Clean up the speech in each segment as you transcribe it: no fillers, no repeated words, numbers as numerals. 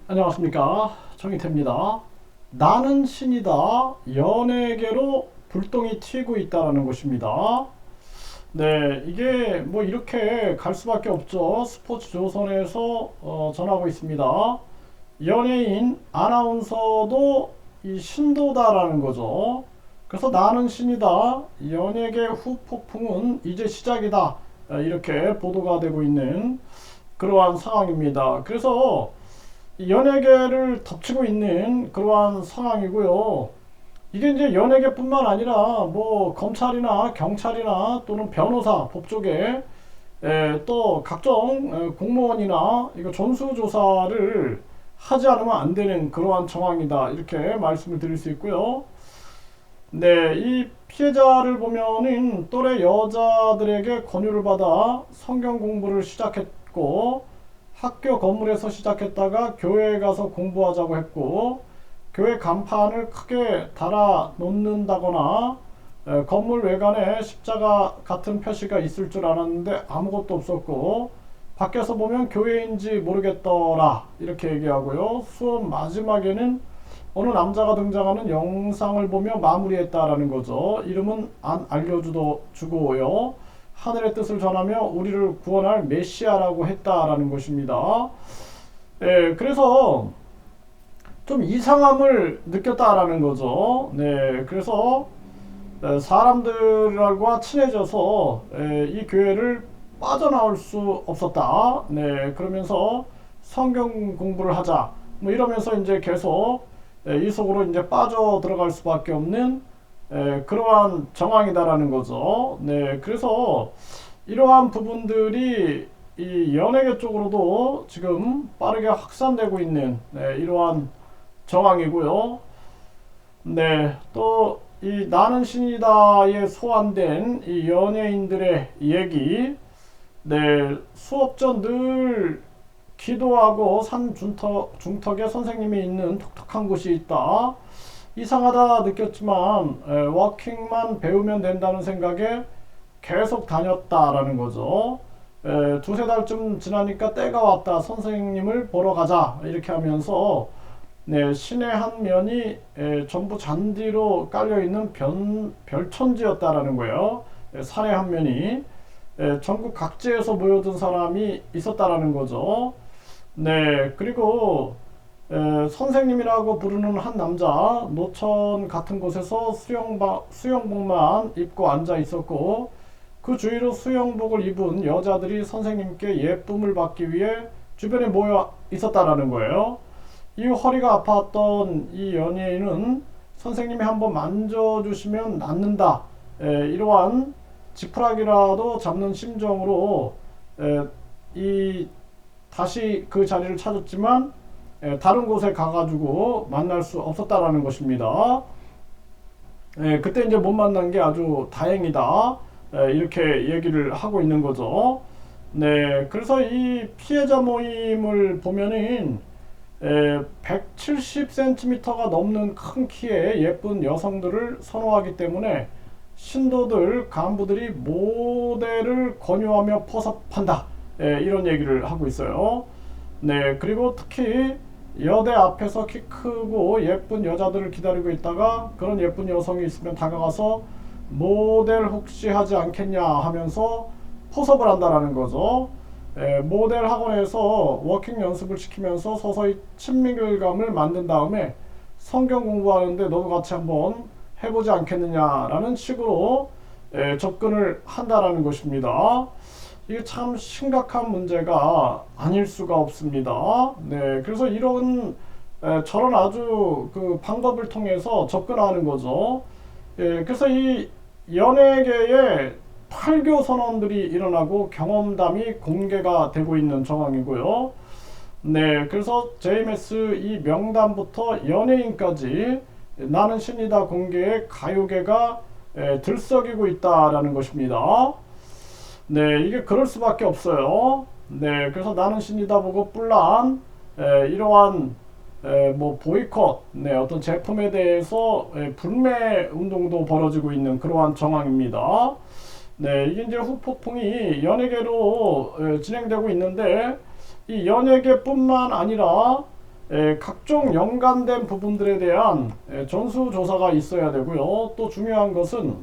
안녕하십니까, 정희태입니다. 나는 신이다, 연예계로 불똥이 튀고 있다라는 것입니다. 네, 이게 뭐 이렇게 갈 수밖에 없죠. 스포츠 조선에서 전하고 있습니다. 연예인 아나운서도 이 신도다라는 거죠. 그래서 나는 신이다, 연예계 후폭풍은 이제 시작이다, 이렇게 보도가 되고 있는 그러한 상황입니다. 그래서 연예계를 덮치고 있는 그러한 상황이고요. 이게 이제 연예계뿐만 아니라 뭐 검찰이나 경찰이나 또는 변호사, 법조계, 또 각종 공무원이나 이거 전수조사를 하지 않으면 안 되는 그러한 정황이다, 이렇게 말씀을 드릴 수 있고요. 네, 이 피해자를 보면은 또래 여자들에게 권유를 받아 성경 공부를 시작했고, 학교 건물에서 시작했다가 교회에 가서 공부하자고 했고, 교회 간판을 크게 달아 놓는다거나 건물 외관에 십자가 같은 표시가 있을 줄 알았는데 아무것도 없었고, 밖에서 보면 교회인지 모르겠더라, 이렇게 얘기하고요. 수업 마지막에는 어느 남자가 등장하는 영상을 보며 마무리했다라는 거죠. 이름은 안 알려주고요. 하늘의 뜻을 전하며 우리를 구원할 메시아라고 했다라는 것입니다. 그래서 좀 이상함을 느꼈다라는 거죠. 네, 그래서 사람들과 친해져서 이 교회를 빠져나올 수 없었다. 네, 그러면서 성경 공부를 하자, 뭐 이러면서 이제 계속 이 속으로 이제 빠져 들어갈 수밖에 없는 그러한 정황이다라는 거죠. 네, 그래서 이러한 부분들이 이 연예계 쪽으로도 지금 빠르게 확산되고 있는 이러한 정황이고요. 네, 또 이 나는 신이다에 소환된 이 연예인들의 얘기, 네, 수업 전 늘 기도하고 산 중턱에 선생님이 있는 독특한 곳이 있다. 이상하다 느꼈지만 워킹만 배우면 된다는 생각에 계속 다녔다라는 거죠. 두세 달쯤 지나니까 때가 왔다, 선생님을 보러 가자, 이렇게 하면서 네, 신의 한 면이 전부 잔디로 깔려있는 별천지였다라는 거예요. 산의 한 면이 전국 각지에서 모여든 사람이 있었다라는 거죠. 네, 그리고 선생님이라고 부르는 한 남자, 노천 같은 곳에서 수영복만 입고 앉아 있었고, 그 주위로 수영복을 입은 여자들이 선생님께 예쁨을 받기 위해 주변에 모여 있었다라는 거예요. 이 허리가 아팠던 이 연예인은 선생님이 한번 만져주시면 낫는다, 이러한 지푸라기라도 잡는 심정으로 다시 그 자리를 찾았지만 다른 곳에 가가지고 만날 수 없었다라는 것입니다. 그때 이제 못 만난 게 아주 다행이다, 이렇게 얘기를 하고 있는 거죠. 네, 그래서 이 피해자 모임을 보면은 170cm가 넘는 큰 키의 예쁜 여성들을 선호하기 때문에 신도들 간부들이 모델을 권유하며 포섭한다, 이런 얘기를 하고 있어요. 네, 그리고 특히 여대 앞에서 키 크고 예쁜 여자들을 기다리고 있다가 그런 예쁜 여성이 있으면 다가가서 모델 혹시 하지 않겠냐 하면서 포섭을 한다라는 거죠. 모델 학원에서 워킹 연습을 시키면서 서서히 친밀감을 만든 다음에 성경 공부하는데 너도 같이 한번 해보지 않겠느냐라는 식으로 접근을 한다라는 것입니다. 이게 참 심각한 문제가 아닐 수가 없습니다. 네, 그래서 이런 저런 아주 그 방법을 통해서 접근하는 거죠. 그래서 이 연예계에 탈교 선언들이 일어나고 경험담이 공개가 되고 있는 정황이고요. 네, 그래서 JMS 이 명단부터 연예인까지 나는 신이다 공개에 가요계가 들썩이고 있다라는 것입니다. 네, 이게 그럴 수밖에 없어요. 네, 그래서 나는 신이다 보고 뿔난 이러한 뭐 보이콧, 네, 어떤 제품에 대해서 불매 운동도 벌어지고 있는 그러한 정황입니다. 네, 이게 이제 후폭풍이 연예계로 진행되고 있는데, 이 연예계뿐만 아니라 각종 연관된 부분들에 대한 전수조사가 있어야 되고요. 또 중요한 것은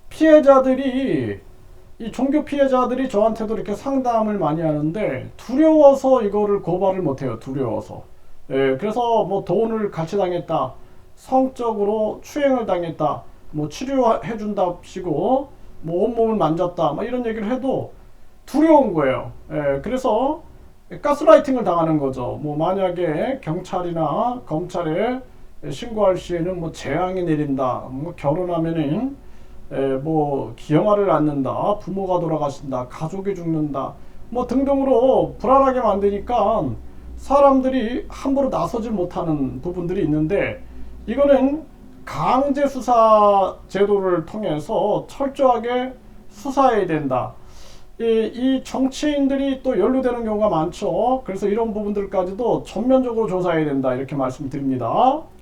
피해자들이 이 종교 피해자들이 저한테도 이렇게 상담을 많이 하는데 두려워서 이거를 고발을 못해요. 두려워서. 그래서 뭐 돈을 갈취당했다, 성적으로 추행을 당했다, 뭐 치료해준답시고 뭐 온몸을 만졌다, 막 이런 얘기를 해도 두려운 거예요. 그래서 가스라이팅을 당하는 거죠. 뭐 만약에 경찰이나 검찰에 신고할 시에는 뭐 재앙이 내린다, 뭐 결혼하면은 뭐 기형아를 낳는다, 부모가 돌아가신다, 가족이 죽는다, 뭐 등등으로 불안하게 만드니까 사람들이 함부로 나서질 못하는 부분들이 있는데, 이거는 강제 수사 제도를 통해서 철저하게 수사해야 된다. 이 정치인들이 또 연루되는 경우가 많죠. 그래서 이런 부분들까지도 전면적으로 조사해야 된다, 이렇게 말씀드립니다.